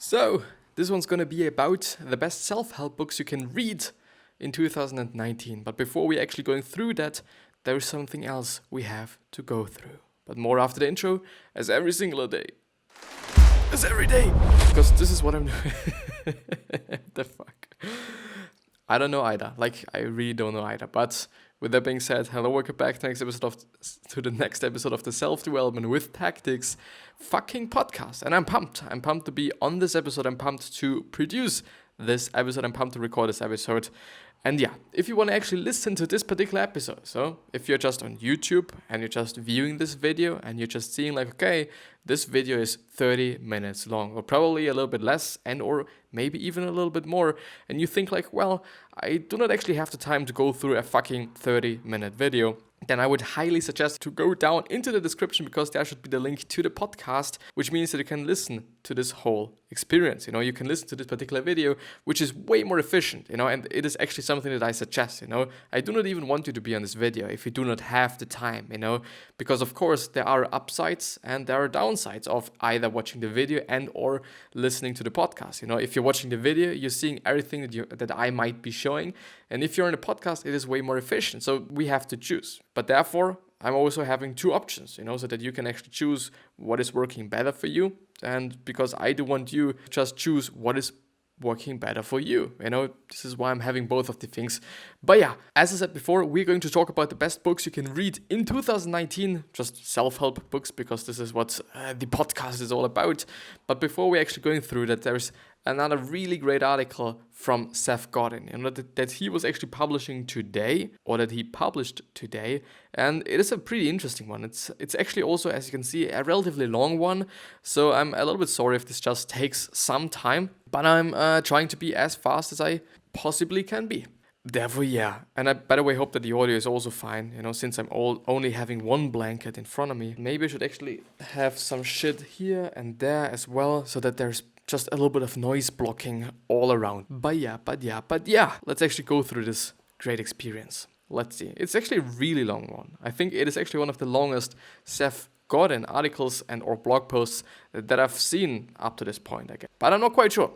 So, this one's gonna be about the best self-help books you can read in 2019. But before we actually going through that, there's something else we have to go through. But more after the intro, as every single day. As every day! Because this is what I'm doing. The fuck? I don't know either. I really don't know either. But with that being said, hello, welcome back to the next episode of the Self-Development with Tactics fucking podcast. And I'm pumped. I'm pumped to be on this episode. I'm pumped to produce this episode. I'm pumped to record this episode. And yeah, if you want to actually listen to this particular episode, so if you're just on YouTube and you're just viewing this video and you're just seeing okay, this video is 30 minutes long, or probably a little bit less, and or maybe even a little bit more, and you think well, I do not actually have the time to go through a fucking 30-minute video, then I would highly suggest to go down into the description, because there should be the link to the podcast, which means that you can listen to this whole experience. You can listen to this particular video, which is way more efficient, and it is actually something that I suggest, I do not even want you to be on this video if you do not have the time, because of course there are upsides and there are downsides of either watching the video and or listening to the podcast. If you're watching the video, you're seeing everything that I might be showing, and if you're in a podcast, it is way more efficient. So we have to choose. But therefore, I'm also having two options, so that you can actually choose what is working better for you. And because I do want you to just choose what is working better for you. This is why I'm having both of the things. But yeah, as I said before, we're going to talk about the best books you can read in 2019, just self-help books, because this is what the podcast is all about. But before we're actually going through that, there's another really great article from Seth Godin, that he was actually publishing today, or that he published today, and it is a pretty interesting one. It's actually also, as you can see, a relatively long one, so I'm a little bit sorry if this just takes some time, but I'm trying to be as fast as I possibly can be. Therefore, yeah, and I, by the way, hope that the audio is also fine, since I'm only having one blanket in front of me. Maybe I should actually have some shit here and there as well, so that there's just a little bit of noise blocking all around. But yeah, let's actually go through this great experience. Let's see. It's actually a really long one. I think it is actually one of the longest Seth Godin articles and or blog posts that I've seen up to this point, I guess. But I'm not quite sure.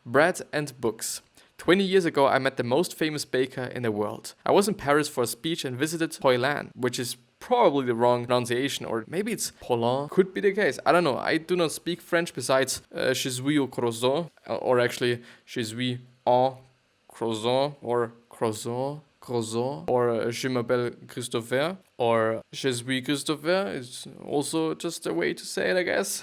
Bread and books. 20 years ago, I met the most famous baker in the world. I was in Paris for a speech and visited Hoyland, which is probably the wrong pronunciation, or maybe it's Poland, could be the case. I don't know. I do not speak French besides je suis au croissant, or actually je suis en croissant, or croissant, or je m'appelle Christopher, or je suis Christopher. It's also just a way to say it, I guess.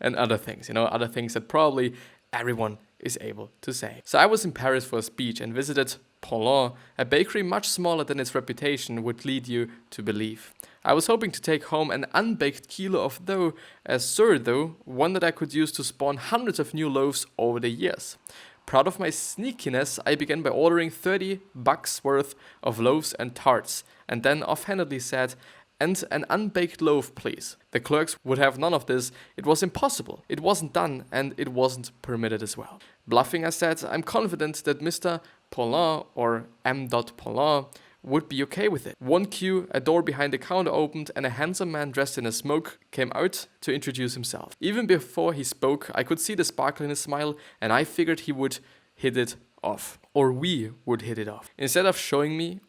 And other things, other things that probably everyone is able to say. So I was in Paris for a speech and visited Poland, a bakery much smaller than its reputation would lead you to believe. I was hoping to take home an unbaked kilo of dough, a sourdough, one that I could use to spawn hundreds of new loaves over the years. Proud of my sneakiness, I began by ordering $30 worth of loaves and tarts, and then offhandedly said, "And an unbaked loaf, please." The clerks would have none of this. It was impossible. It wasn't done, and it wasn't permitted as well. Bluffing, I said, "I'm confident that Mr. Paulin, or M. Paulin, would be okay with it." One cue, a door behind the counter opened, and a handsome man dressed in a smoke came out to introduce himself. Even before he spoke, I could see the sparkle in his smile, and I figured he would hit it off. Or we would hit it off. Instead of shooing me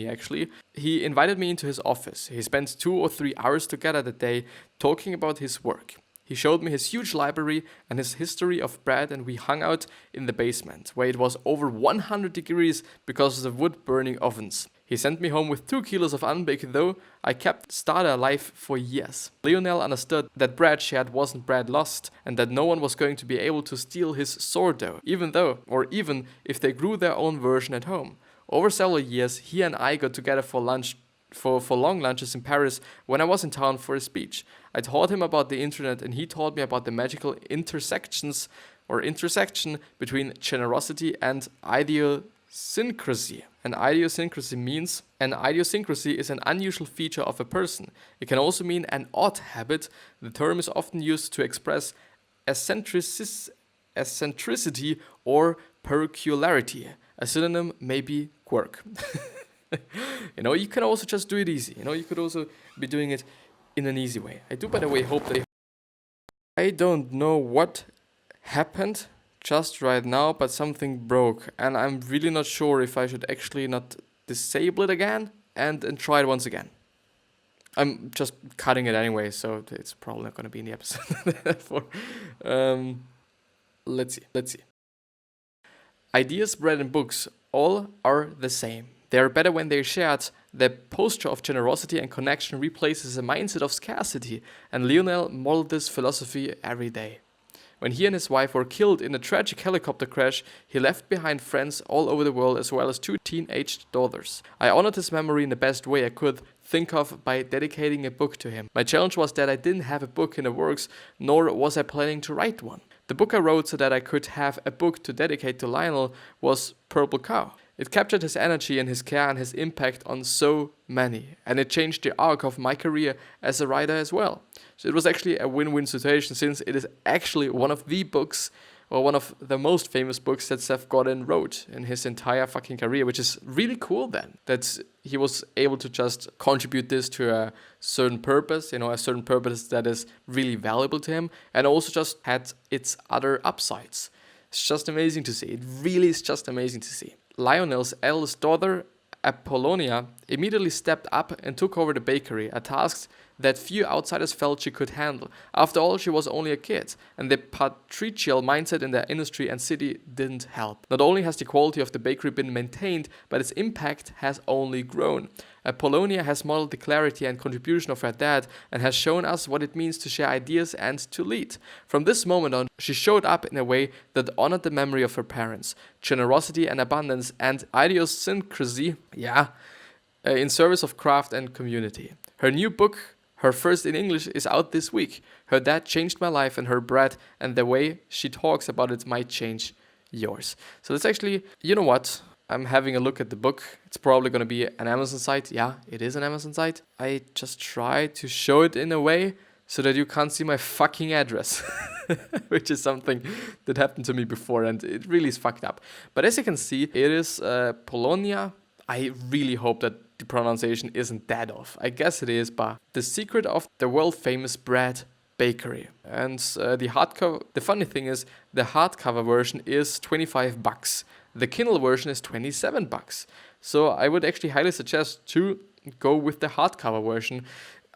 actually, he invited me into his office. He spent 2 or 3 hours together that day talking about his work. He showed me his huge library and his history of bread, and we hung out in the basement, where it was over 100 degrees because of the wood-burning ovens. He sent me home with 2 kilos of unbaked dough. I kept starter alive for years. Lionel understood that bread shared wasn't bread lost, and that no one was going to be able to steal his sourdough, even if they grew their own version at home. Over several years, he and I got together for lunch, for long lunches in Paris when I was in town for a speech. I taught him about the internet, and he taught me about the magical intersection between generosity and idiosyncrasy. An idiosyncrasy is an unusual feature of a person. It can also mean an odd habit. The term is often used to express eccentricity or peculiarity. A synonym may be quirk. You can also just do it easy. You could also be doing it in an easy way. I do, by the way, hope that I don't know what happened just right now, but something broke, and I'm really not sure if I should actually not disable it again and try it once again. I'm just cutting it anyway, so it's probably not going to be in the episode. Let's see. Ideas, bread, and books all are the same. They are better when they are shared. The posture of generosity and connection replaces a mindset of scarcity, and Lionel modeled this philosophy every day. When he and his wife were killed in a tragic helicopter crash, he left behind friends all over the world as well as 2 teenaged daughters. I honored his memory in the best way I could think of by dedicating a book to him. My challenge was that I didn't have a book in the works, nor was I planning to write one. The book I wrote so that I could have a book to dedicate to Lionel was Purple Cow. It captured his energy and his care and his impact on so many, and it changed the arc of my career as a writer as well. So it was actually a win-win situation, since it is actually one of the books, or one of the most famous books that Seth Godin wrote in his entire fucking career, which is really cool then, that he was able to just contribute this to a certain purpose, a certain purpose that is really valuable to him, and also just had its other upsides. It's just amazing to see. It really is just amazing to see. Lionel's eldest daughter, Apollonia, immediately stepped up and took over the bakery, a task that few outsiders felt she could handle. After all, she was only a kid, and the patriarchal mindset in the industry and city didn't help. Not only has the quality of the bakery been maintained, but its impact has only grown. Apollonia has modeled the clarity and contribution of her dad and has shown us what it means to share ideas and to lead. From this moment on, she showed up in a way that honored the memory of her parents, generosity and abundance, and idiosyncrasy, in service of craft and community. Her new book, her first in English, is out this week. Her dad changed my life, and her bread and the way she talks about it might change yours. So that's actually, you know what? I'm having a look at the book. It's probably going to be an Amazon site. Yeah, it is an Amazon site. I just try to show it in a way so that you can't see my fucking address, which is something that happened to me before, and it really is fucked up. But as you can see, it is Polonia. I really hope that the pronunciation isn't that off. I guess it is, but the secret of the world-famous bread bakery. And the funny thing is, the hardcover version is $25. The Kindle version is $27. So I would actually highly suggest to go with the hardcover version,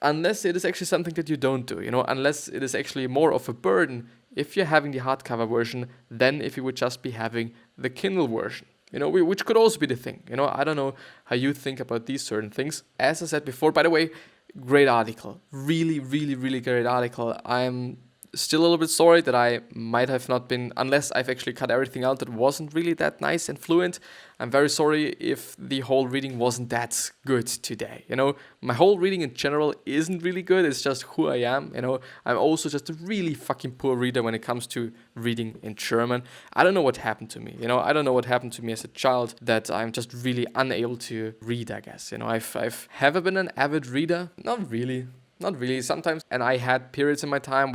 unless it is actually something that you don't do, unless it is actually more of a burden if you're having the hardcover version than if you would just be having the Kindle version. Which could also be the thing. I don't know how you think about these certain things. As I said before, by the way, great article. Really, really, really great article. I'm still a little bit sorry that I might have not been, unless I've actually cut everything out that wasn't really that nice and fluent. I'm very sorry if the whole reading wasn't that good today. My whole reading in general isn't really good. It's just who I am. I'm also just a really fucking poor reader when it comes to reading in German. I don't know what happened to me. I don't know what happened to me as a child that I'm just really unable to read, I guess. I've ever been an avid reader? Not really. Sometimes. And I had periods in my time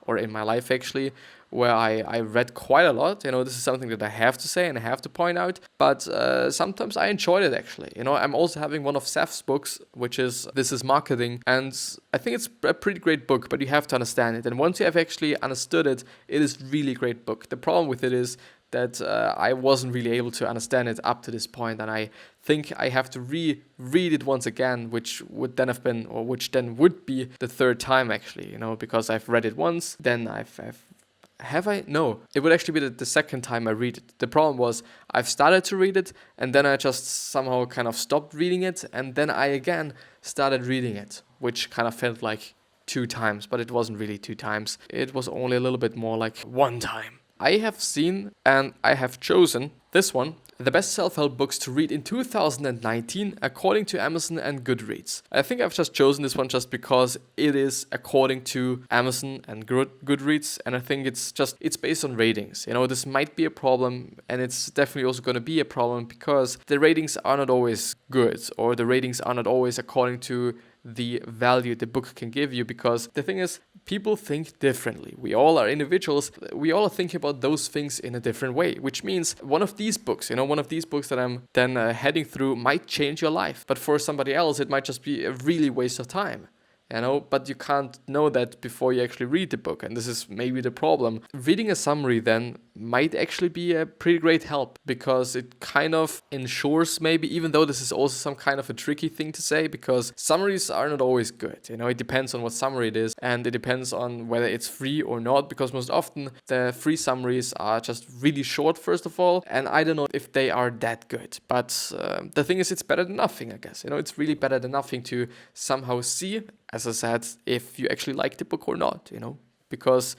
or in my life actually, where I read quite a lot. This is something that I have to say and I have to point out. But sometimes I enjoyed it actually. I'm also having one of Seth's books, which is This is Marketing. And I think it's a pretty great book, but you have to understand it. And once you have actually understood it, it is really a great book. The problem with it is that I wasn't really able to understand it up to this point, and I think I have to reread it once again, which would then would be the third time actually, because I've read it once, then No, it would actually be the second time I read it. The problem was I've started to read it, and then I just somehow kind of stopped reading it, and then I again started reading it, which kind of felt like 2 times, but it wasn't really 2 times. It was only a little bit more like 1 time. I have seen and I have chosen this one, the best self-help books to read in 2019 according to Amazon and Goodreads. I think I've just chosen this one just because it is according to Amazon and Goodreads, and I think it's based on ratings. This might be a problem, and it's definitely also going to be a problem because the ratings are not always good, or the ratings are not always according to the value the book can give you, because the thing is, people think differently. We all are individuals. We all are thinking about those things in a different way, which means one of these books that I'm then heading through might change your life. But for somebody else, it might just be a really waste of time. but you can't know that before you actually read the book, and this is maybe the problem. Reading a summary then might actually be a pretty great help, because it kind of ensures, maybe, even though this is also some kind of a tricky thing to say, because summaries are not always good, it depends on what summary it is, and it depends on whether it's free or not, because most often the free summaries are just really short, first of all, and I don't know if they are that good, but the thing is, it's better than nothing, I guess. It's really better than nothing to somehow see, as I said, if you actually like the book or not, because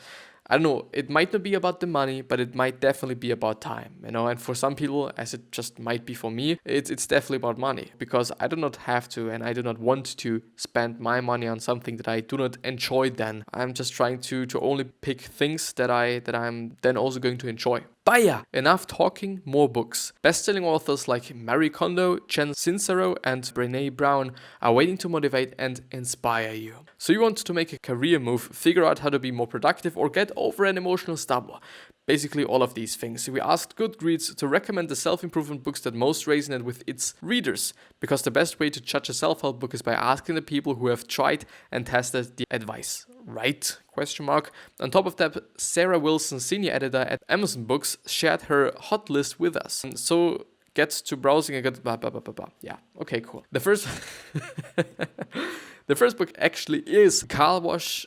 I don't know, it might not be about the money, but it might definitely be about time, and for some people, as it just might be for me, it's definitely about money, because I do not have to, and I do not want to spend my money on something that I do not enjoy then. I'm just trying to only pick things that I'm then also going to enjoy. But yeah, enough talking, more books. Best-selling authors like Marie Kondo, Sincero, and Brené Brown are waiting to motivate and inspire you. So you want to make a career move, figure out how to be more productive, or get over an emotional stubble. Basically all of these things. We asked Goodreads to recommend the self-improvement books that most resonate with its readers, because the best way to judge a self-help book is by asking the people who have tried and tested the advice. Right? On top of that, Sarah Wilson, senior editor at Amazon Books, shared her hot list with us. So get to browsing and get blah, blah, blah, blah, blah. Yeah, okay, cool. The first book actually is Car Wash.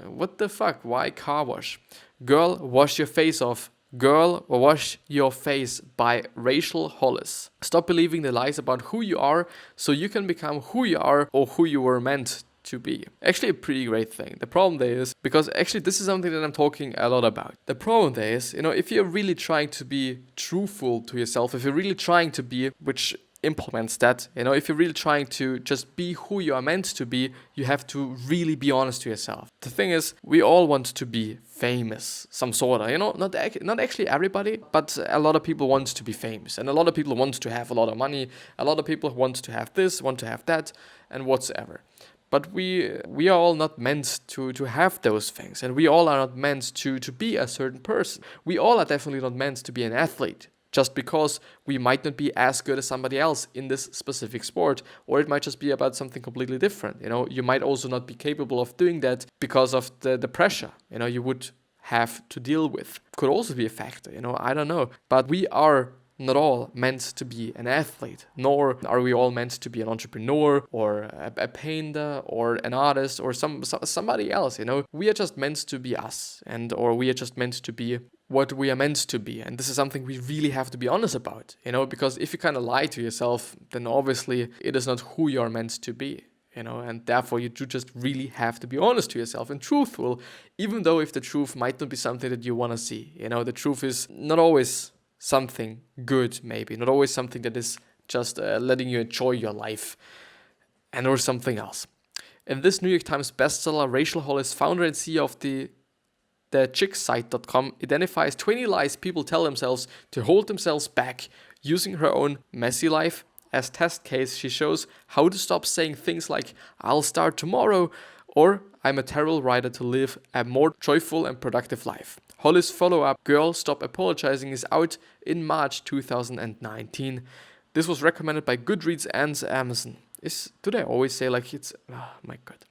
What the fuck? Why Car Wash? Girl, Wash Your Face Off. Girl, Wash Your Face by Rachel Hollis. Stop believing the lies about who you are so you can become who you are, or who you were meant to be. Actually a pretty great thing. The problem there is, because actually this is something that I'm talking a lot about. The problem there is, if you're really trying to be truthful to yourself, if you're really trying to be, which implements that, if you're really trying to just be who you are meant to be, you have to really be honest to yourself. The thing is, we all want to be famous, some sort of, not actually everybody, but a lot of people want to be famous, and a lot of people want to have a lot of money, a lot of people want to have this, want to have that, and whatsoever. But we are all not meant to have those things, and we all are not meant to be a certain person. We all are definitely not meant to be an athlete, just because we might not be as good as somebody else in this specific sport, or it might just be about something completely different. You might also not be capable of doing that because of the pressure, you would have to deal with. Could also be a factor, I don't know. But we are not all meant to be an athlete, nor are we all meant to be an entrepreneur or a painter or an artist or somebody else, We are just meant to be us, or we are just meant to be what we are meant to be. And this is something we really have to be honest about, because if you kind of lie to yourself, then obviously it is not who you are meant to be. And therefore you do just really have to be honest to yourself and truthful, even though if the truth might not be something that you want to see. The truth is not always something good, maybe not always something that is just letting you enjoy your life, or something else. In this New York Times bestseller, Rachel Hollis, founder and CEO of the chicksite.com, identifies 20 lies people tell themselves to hold themselves back. Using her own messy life as test case, she shows how to stop saying things like "I'll start tomorrow" or "I'm a terrible writer" to live a more joyful and productive life. Hollis' follow-up, Girl, Stop Apologizing, is out in March 2019. This was recommended by Goodreads and Amazon. Do they always say like it's... Oh my god.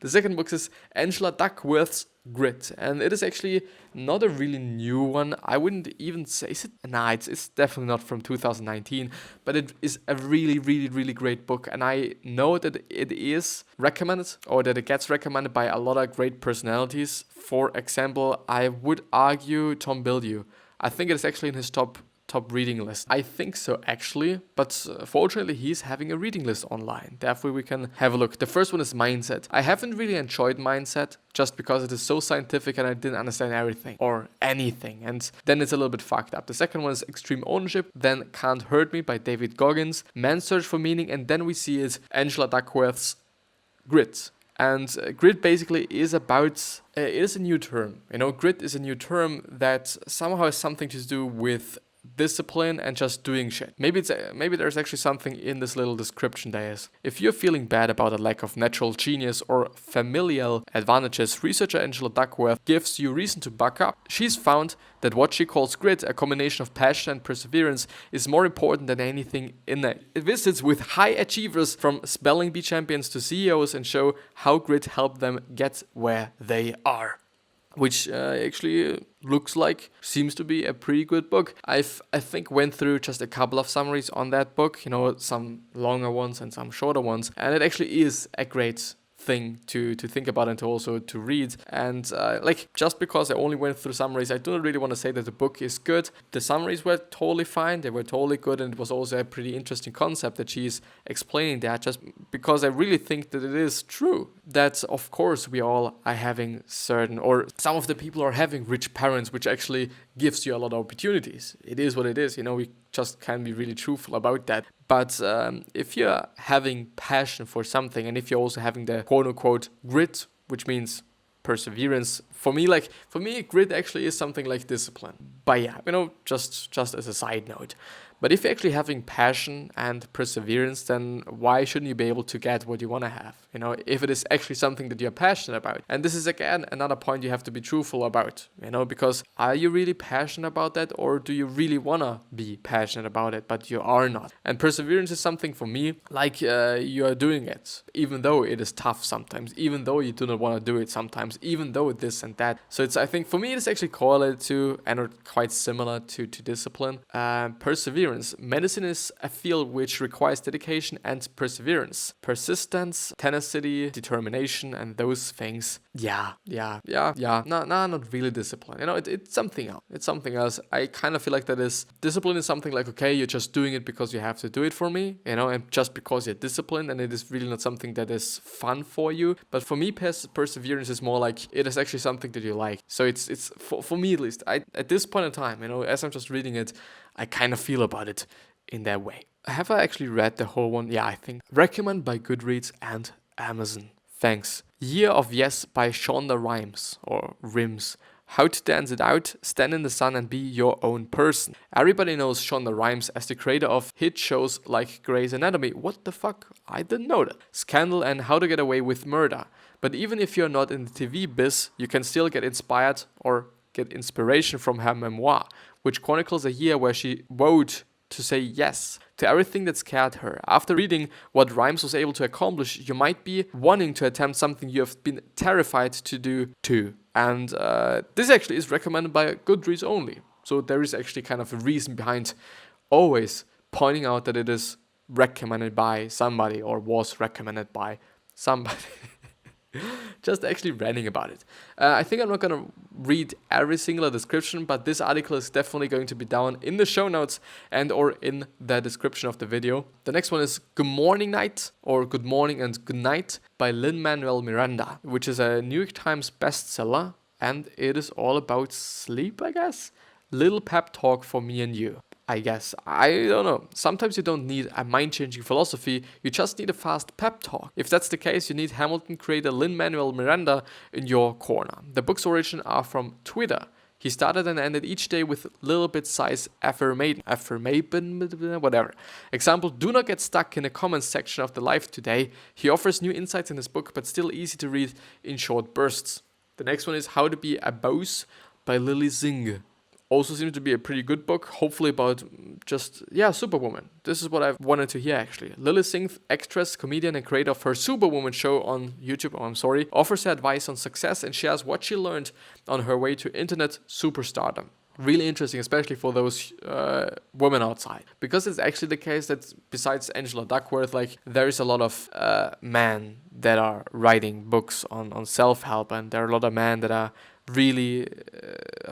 The second book is Angela Duckworth's Grit, and it is actually not a really new one. I wouldn't even say... It's definitely not from 2019, but it is a really, really, really great book, and I know that it is recommended, or that it gets recommended by a lot of great personalities. For example, I would argue Tom Bilyeu. I think it's actually in his top reading list. I think so, actually, but fortunately he's having a reading list online. Therefore we can have a look. The first one is Mindset. I haven't really enjoyed Mindset just because it is so scientific and I didn't understand everything or anything, and then it's a little bit fucked up. The second one is Extreme Ownership, then Can't Hurt Me by David Goggins, Man's Search for Meaning, and then we see it Angela Duckworth's Grit. And grit basically is about, it is a new term. Grit is a new term that somehow has something to do with discipline and just doing shit. Maybe there's actually something in this little description there is. If you're feeling bad about a lack of natural genius or familial advantages, researcher Angela Duckworth gives you reason to buck up. She's found that what she calls grit, a combination of passion and perseverance, is more important than anything in it. It visits with high achievers from spelling bee champions to CEOs and show how grit helped them get where they are. Which actually seems to be a pretty good book. I think went through just a couple of summaries on that book, some longer ones and some shorter ones, and it actually is a great thing to think about and to read. And just because I only went through summaries, I don't really want to say that the book is good. The summaries were totally fine, they were totally good, and it was also a pretty interesting concept that she's explaining that, just because I really think that it is true that of course we all are having some of the people are having rich parents, which actually gives you a lot of opportunities. It is what it is, we just can be really truthful about that. But if you're having passion for something, and if you're also having the quote-unquote grit, which means perseverance, for me, grit actually is something like discipline. But yeah, just as a side note. But if you're actually having passion and perseverance, then why shouldn't you be able to get what you want to have? If it is actually something that you're passionate about. And this is again another point you have to be truthful about, because are you really passionate about that, or do you really want to be passionate about it, but you are not? And perseverance is something for me, you are doing it, even though it is tough sometimes, even though you do not want to do it sometimes, even though this and that. So I think for me, it's actually correlated to, and quite similar to discipline. Perseverance. Medicine is a field which requires dedication and perseverance, persistence, tenacity, determination, and those things. Yeah. No, not really discipline. It's something else. It's something else. I kind of feel like discipline is something like, okay, you're just doing it because you have to do it for me, and just because you're disciplined, and it is really not something that is fun for you. But for me, perseverance is more like it is actually something that you like. So it's for me at least. At this point in time, as I'm just reading it, I kind of feel about it in that way. Have I actually read the whole one? Yeah, I think. Recommended by Goodreads and Amazon. Thanks. Year of Yes by Shonda Rhimes, or Rims. How to Dance It Out, Stand in the Sun and Be Your Own Person. Everybody knows Shonda Rhimes as the creator of hit shows like Grey's Anatomy. What the fuck? I didn't know that. Scandal and How to Get Away with Murder. But even if you're not in the TV biz, you can still get inspired or get inspiration from her memoir, which chronicles a year where she vowed to say yes to everything that scared her. After reading what Rhimes was able to accomplish, you might be wanting to attempt something you have been terrified to do too. And this actually is recommended by Goodreads only. So there is actually kind of a reason behind always pointing out that it is recommended by somebody or was recommended by somebody. Just actually ranting about it. I think I'm not going to read every single description, but this article is definitely going to be down in the show notes and or in the description of the video. The next one is Gmorning Night, or Good Morning and Good Night by Lin-Manuel Miranda, which is a New York Times bestseller, and it is all about sleep, I guess. Little pep talk for me and you. I guess. I don't know. Sometimes you don't need a mind-changing philosophy, you just need a fast pep talk. If that's the case, you need Hamilton creator Lin-Manuel Miranda in your corner. The book's origin are from Twitter. He started and ended each day with little bit-sized affirmation, whatever. Example, do not get stuck in the comments section of the life today. He offers new insights in his book, but still easy to read in short bursts. The next one is How to Be a Bawse by Lilly Singh. Also seems to be a pretty good book, hopefully about Superwoman. This is what I've wanted to hear actually. Lilly Singh, actress, comedian and creator of her Superwoman show on YouTube, offers her advice on success and shares what she learned on her way to internet superstardom. Really interesting, especially for those women outside. Because it's actually the case that besides Angela Duckworth, there is a lot of men that are writing books on self-help, and there are a lot of men that are really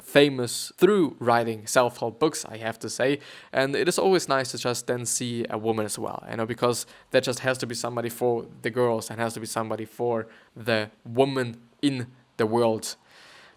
famous through writing self-help books, I have to say. And it is always nice to just then see a woman as well, because that just has to be somebody for the girls and has to be somebody for the woman in the world.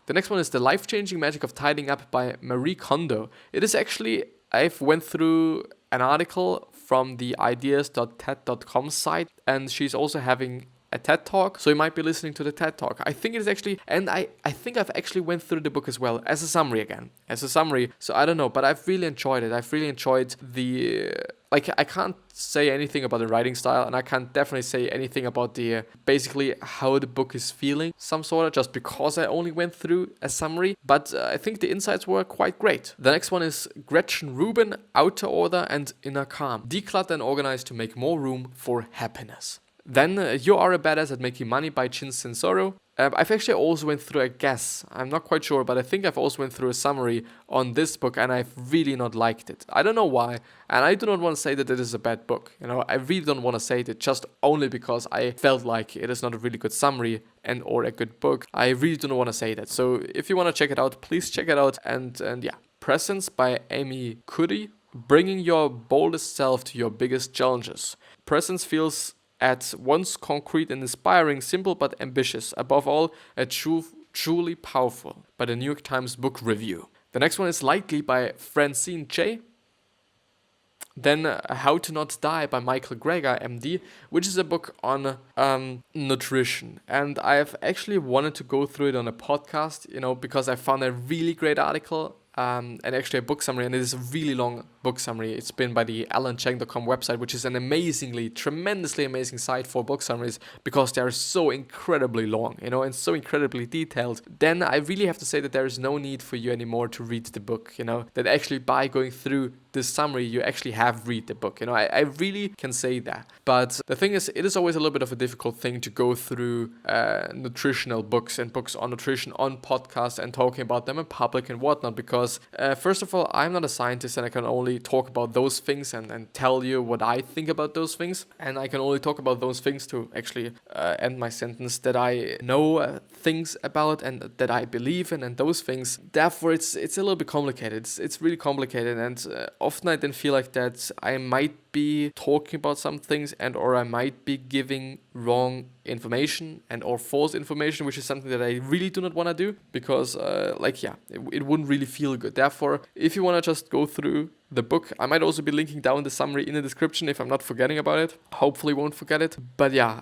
The next one is The Life-Changing Magic of Tidying Up by Marie Kondo. It is actually, I've went through an article from the ideas.ted.com site, and she's also having a TED Talk, so you might be listening to the TED Talk. I think it is actually, and I think I've actually went through the book as well, as a summary again. As a summary, so I don't know, but I've really enjoyed it. I've really enjoyed the... I can't say anything about the writing style, and I can't definitely say anything about the basically how the book is feeling, some sort of, just because I only went through a summary. But I think the insights were quite great. The next one is Gretchen Rubin, Outer Order and Inner Calm. Declutter and organize to make more room for happiness. Then You Are a Badass at Making Money by Sincero. I've actually also went through, I guess, I'm not quite sure, but I think I've also went through a summary on this book, and I've really not liked it. I don't know why, and I do not want to say that it is a bad book. I really don't want to say it just only because I felt like it is not a really good summary and or a good book. I really do not want to say that. So if you want to check it out, please check it out. And yeah, Presence by Amy Cuddy, bringing your boldest self to your biggest challenges. Presence feels at once concrete and inspiring, simple but ambitious. Above all, truly powerful. By the New York Times Book Review. The next one is Lightly by Francine Jay. Then How to Not Die by Michael Greger, MD, which is a book on nutrition. And I've actually wanted to go through it on a podcast, because I found a really great article. And actually a book summary, and it is a really long book summary. It's been by the alancheng.com website, which is an tremendously amazing site for book summaries, because they are so incredibly long, and so incredibly detailed. Then I really have to say that there is no need for you anymore to read the book, that actually by going through this summary, you actually have read the book. I really can say that. But the thing is, it is always a little bit of a difficult thing to go through nutritional books and books on nutrition on podcasts and talking about them in public and whatnot, because first of all, I'm not a scientist, and I can only talk about those things and tell you what I think about those things. And I can only talk about those things to actually end my sentence, that I know things about and that I believe in, and those things. Therefore, it's a little bit complicated. It's really complicated, and often I then feel like that I might be talking about some things and or I might be giving wrong information and or false information, which is something that I really do not want to do, because it wouldn't really feel good. Therefore, if you want to just go through the book, I might also be linking down the summary in the description if I'm not forgetting about it. Hopefully won't forget it. But yeah,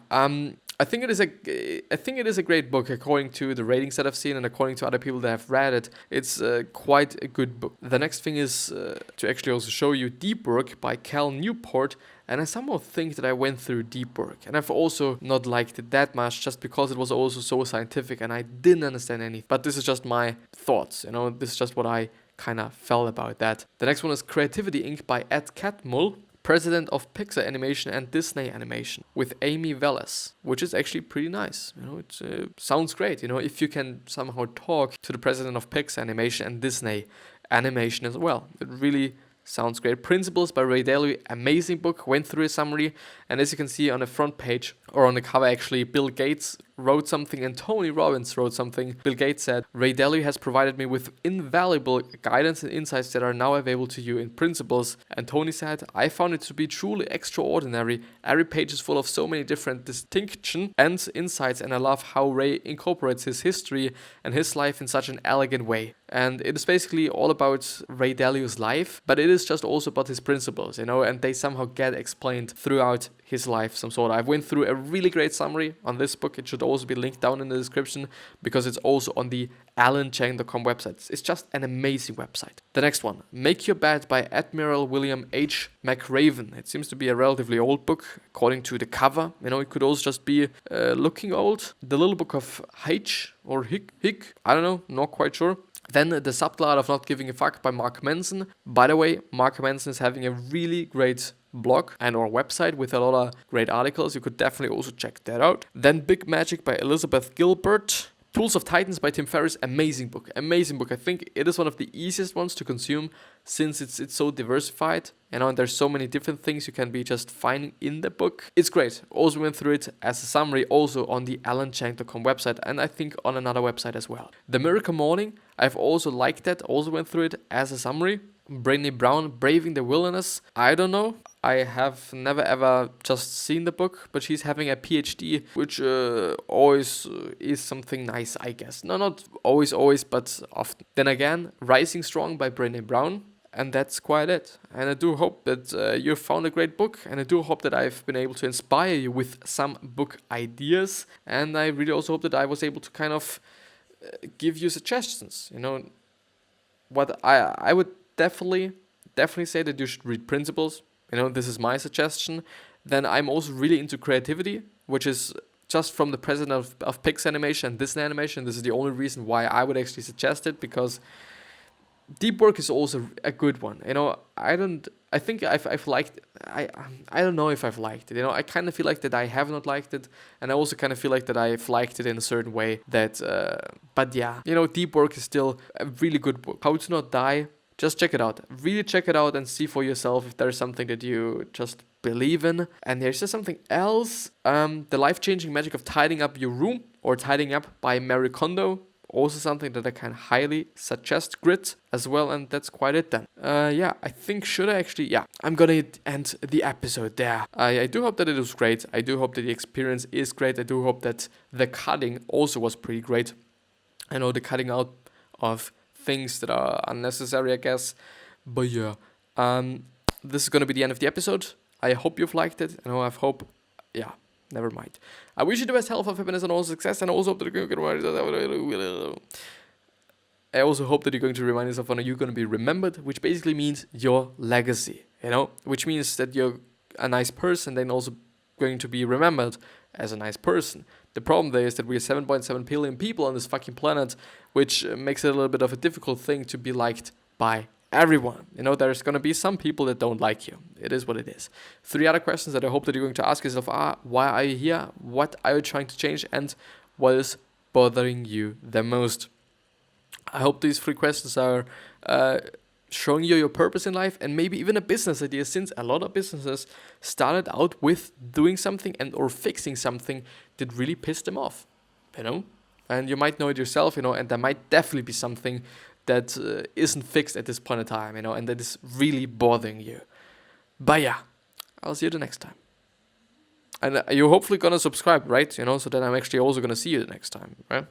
I think it is a great book according to the ratings that I've seen and according to other people that have read it. It's quite a good book. The next thing is to actually also show you Deep Work by Cal Newport. And I somehow think that I went through Deep Work, and I've also not liked it that much, just because it was also so scientific and I didn't understand anything. But this is just my thoughts, this is just what I kind of felt about that. The next one is Creativity Inc. by Ed Catmull, president of Pixar Animation and Disney Animation, with Amy Velez, which is actually pretty nice. It sounds great. If you can somehow talk to the president of Pixar Animation and Disney Animation as well, it really sounds great. Principles by Ray Dalio, amazing book. Went through a summary, and as you can see on the front page, or on the cover actually, Bill Gates wrote something and Tony Robbins wrote something. Bill Gates said, Ray Dalio has provided me with invaluable guidance and insights that are now available to you in Principles. And Tony said, I found it to be truly extraordinary. Every page is full of so many different distinctions and insights, and I love how Ray incorporates his history and his life in such an elegant way. And it is basically all about Ray Dalio's life, but it is just also about his principles, and they somehow get explained throughout his life some sort. I went through a really great summary on this book. It should also be linked down in the description, because it's also on the alancheng.com website. It's just an amazing website. The next one, Make Your Bed by Admiral William H. McRaven. It seems to be a relatively old book according to the cover. It could also just be looking old. The Little Book of Hygge or Hygge, I don't know, not quite sure. Then The Subtle Art of Not Giving a Fuck by Mark Manson. By the way, Mark Manson is having a really great blog and or website with a lot of great articles. You could definitely also check that out. Then Big Magic by Elizabeth Gilbert. Tools of Titans by Tim Ferriss, amazing book. I think it is one of the easiest ones to consume, since it's so diversified, and there's so many different things you can be just finding in the book. It's great. Also went through it as a summary, also on the alancheng.com website, and I think on another website as well. The Miracle Morning, I've also liked that, also went through it as a summary. Brené Brown, Braving the Wilderness. I don't know. I have never ever just seen the book, but she's having a PhD, which always is something nice, I guess. No, not always, but often. Then again, Rising Strong by Brené Brown. And that's quite it. And I do hope that you found a great book, and I do hope that I've been able to inspire you with some book ideas. And I really also hope that I was able to kind of give you suggestions. What I would definitely say that you should read Principles. This is my suggestion. Then I'm also really into creativity, which is just from the president of Pix Animation and Disney Animation. This is the only reason why I would actually suggest it, because deep work is also a good one. I don't know if I've liked it. I kind of feel like that I have not liked it, and I also kind of feel like that I've liked it in a certain way. But yeah, deep work is still a really good book. How to Not Die. Just check it out. Really check it out and see for yourself if there's something that you just believe in. And there's just something else. The Life-Changing Magic of Tidying Up Your Room, or Tidying Up by Marie Kondo. Also something that I can highly suggest. Grit as well, and that's quite it then. I think I'm gonna end the episode there. I do hope that it was great. I do hope that the experience is great. I do hope that the cutting also was pretty great. I know the cutting out of things that are unnecessary, I guess. But yeah, this is gonna be the end of the episode. I hope you've liked it. Never mind. I wish you the best health, happiness, and all success, and I also hope that you're going to remind yourself when you're going to be remembered, which basically means your legacy, which means that you're a nice person, then also going to be remembered as a nice person. The problem there is that we're 7.7 billion people on this fucking planet, which makes it a little bit of a difficult thing to be liked by everyone. There's going to be some people that don't like you. It is what it is. 3 other questions that I hope that you're going to ask yourself are: why are you here? What are you trying to change? And what is bothering you the most? I hope these 3 questions are showing you your purpose in life, and maybe even a business idea, since a lot of businesses started out with doing something or fixing something that really pissed them off, And you might know it yourself, and there might definitely be something that isn't fixed at this point in time, and that is really bothering you. But yeah, I'll see you the next time. And you're hopefully gonna subscribe, right? So that I'm actually also gonna see you the next time, right?